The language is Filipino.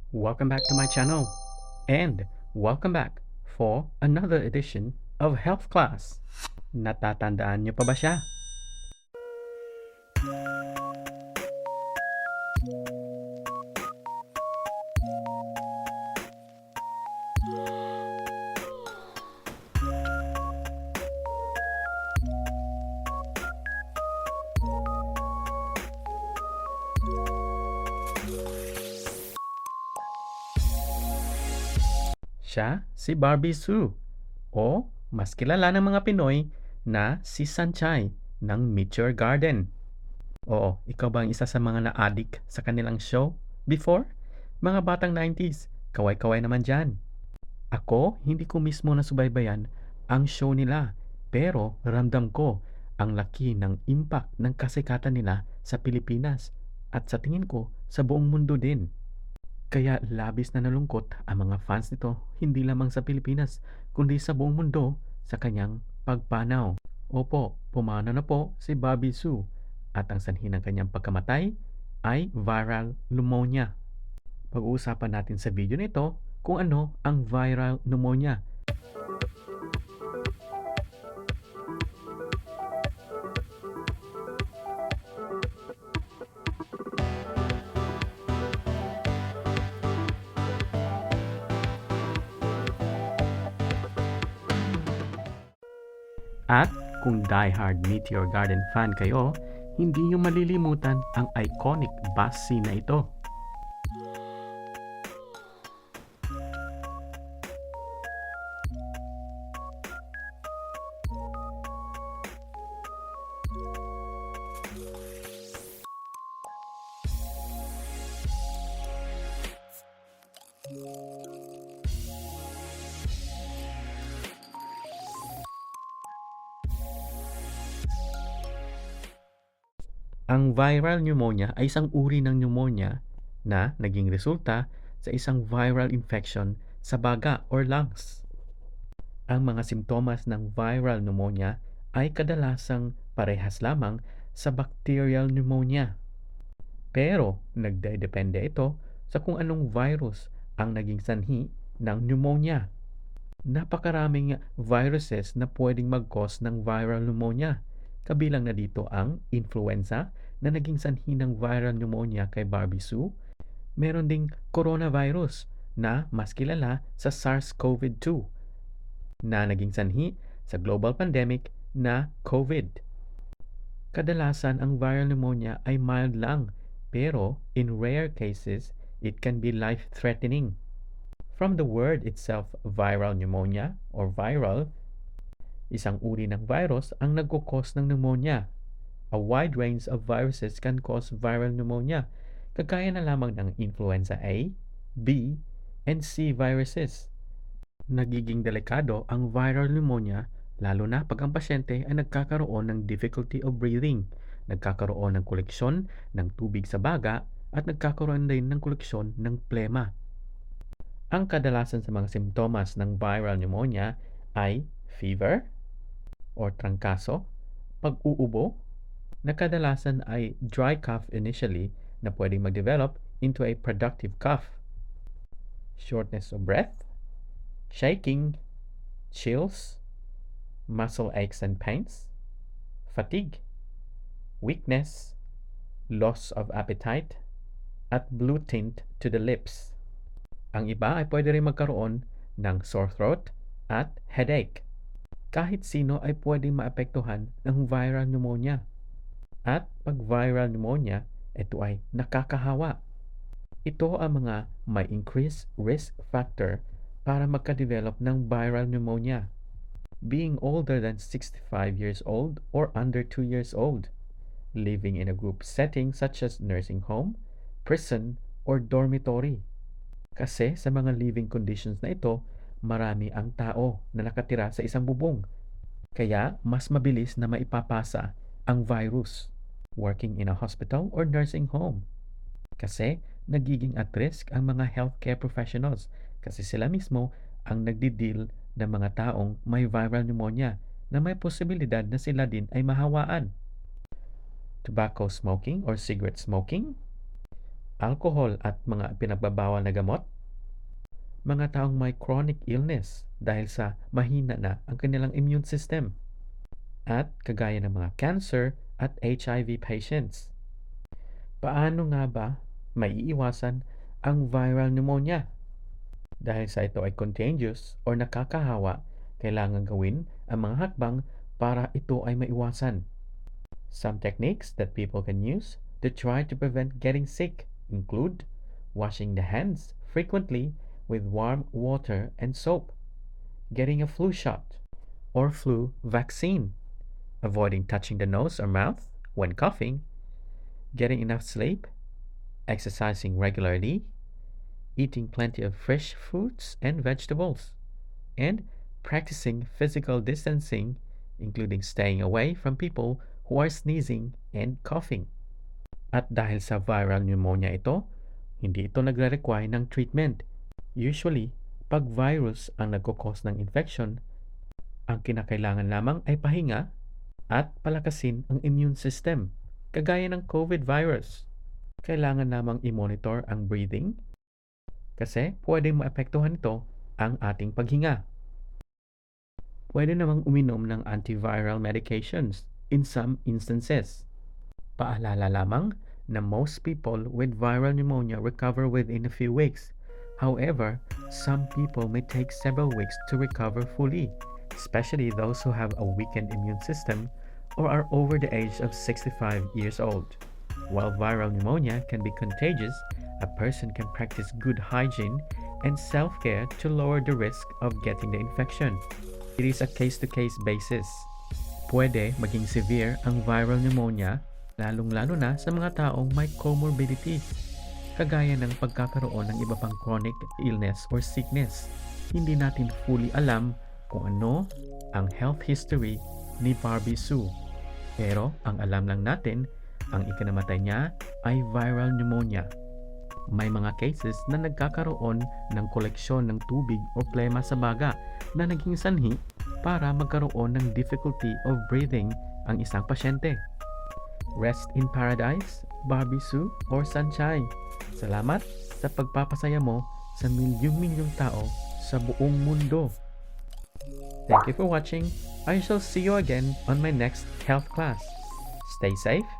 Welcome back to my channel and welcome back for another edition of Health Class. Natatandaan niyo pa ba siya? Siya si Barbie Sue o mas kilala ng mga Pinoy na si Sanchay ng Meteor Garden. Oo, ikaw ba ang isa sa mga na-addict sa kanilang show before? Mga batang 90s, kaway-kaway naman dyan. Ako, hindi ko mismo nasubaybayan ang show nila, pero ramdam ko ang laki ng impact ng kasikatan nila sa Pilipinas at sa tingin ko sa buong mundo din. Kaya labis na nalungkot ang mga fans nito hindi lamang sa Pilipinas kundi sa buong mundo sa kanyang pagpanaw. Opo, pumanaw na po si Bobby Sue at ang sanhi ng kanyang pagkamatay ay viral pneumonia. Pag-uusapan natin sa video nito kung ano ang viral pneumonia. At kung diehard Meteor Garden fan kayo, hindi nyo malilimutan ang iconic bus scene na ito. Ang viral pneumonia ay isang uri ng pneumonia na naging resulta sa isang viral infection sa baga or lungs. Ang mga simptomas ng viral pneumonia ay kadalasang parehas lamang sa bacterial pneumonia. Pero nagdedepende ito sa kung anong virus ang naging sanhi ng pneumonia. Napakaraming viruses na pwedeng mag-cause ng viral pneumonia. Kabilang na dito ang influenza na naging sanhi ng viral pneumonia kay Barbie Sue. Meron ding coronavirus na mas kilala sa SARS-CoV-2 na naging sanhi sa global pandemic na COVID. Kadalasan ang viral pneumonia ay mild lang, pero in rare cases, it can be life-threatening. From the word itself, viral pneumonia or viral, isang uri ng virus ang nagkukos ng pneumonia. A wide range of viruses can cause viral pneumonia, kagaya na lamang ng influenza A, B, and C viruses. Nagiging delikado ang viral pneumonia lalo na pag ang pasyente ay nagkakaroon ng difficulty of breathing, nagkakaroon ng koleksyon ng tubig sa baga, at nagkakaroon din ng koleksyon ng plema. Ang kadalasan sa mga simptomas ng viral pneumonia ay fever or trangkaso, pag-uubo, na kadalasan ay dry cough initially na pwedeng mag-develop into a productive cough, shortness of breath, shaking, chills, muscle aches and pains, fatigue, weakness, loss of appetite, at blue tint to the lips. Ang iba ay pwede rin magkaroon ng sore throat at headache. Kahit sino ay pwedeng maapektuhan ng viral pneumonia. At pag viral pneumonia, ito ay nakakahawa. Ito ang mga may increased risk factor para magka-develop ng viral pneumonia. Being older than 65 years old or under 2 years old. Living in a group setting such as nursing home, prison, or dormitory. Kasi sa mga living conditions na ito, marami ang tao na nakatira sa isang bubong. Kaya mas mabilis na maipapasa ang virus. Working in a hospital or nursing home. Kasi nagiging at risk ang mga healthcare professionals kasi sila mismo ang nagdi-deal ng mga taong may viral pneumonia na may posibilidad na sila din ay mahawaan. Tobacco smoking or cigarette smoking, alcohol at mga pinagbabawal na gamot, mga taong may chronic illness dahil sa mahina na ang kanilang immune system, at kagaya ng mga cancer at HIV patients. Paano nga ba maiiwasan ang viral pneumonia? Dahil sa ito ay contagious or nakakahawa, kailangan gawin ang mga hakbang para ito ay maiwasan. Some techniques that people can use to try to prevent getting sick include washing the hands frequently with warm water and soap, getting a flu shot or flu vaccine, avoiding touching the nose or mouth when coughing, getting enough sleep, exercising regularly, eating plenty of fresh fruits and vegetables, and practicing physical distancing, including staying away from people who are sneezing and coughing. At dahil sa viral pneumonia ito, hindi ito nagre-require ng treatment. Usually, pag virus ang nagkukos ng infection, ang kinakailangan lamang ay pahinga at palakasin ang immune system, kagaya ng COVID virus. Kailangan lamang i-monitor ang breathing kasi pwedeng maapektuhan ito ang ating paghinga. Pwede namang uminom ng antiviral medications in some instances. Paalala lamang na most people with viral pneumonia recover within a few weeks. However, some people may take several weeks to recover fully, especially those who have a weakened immune system or are over the age of 65 years old. While viral pneumonia can be contagious, a person can practice good hygiene and self-care to lower the risk of getting the infection. It is a case-to-case basis. Pwede maging severe ang viral pneumonia, lalong-lalo na sa mga taong may comorbidities, kagaya ng pagkakaroon ng iba pang chronic illness or sickness. Hindi natin fully alam kung ano ang health history ni Barbie Sue. Pero ang alam lang natin, ang ikinamatay niya ay viral pneumonia. May mga cases na nagkakaroon ng koleksyon ng tubig o plema sa baga na naging sanhi para magkaroon ng difficulty of breathing ang isang pasyente. Rest in paradise, Barbie Sue or Sunshine. Salamat sa pagpapasaya mo sa milyong-milyong tao sa buong mundo. Thank you for watching. I shall see you again on my next health class. Stay safe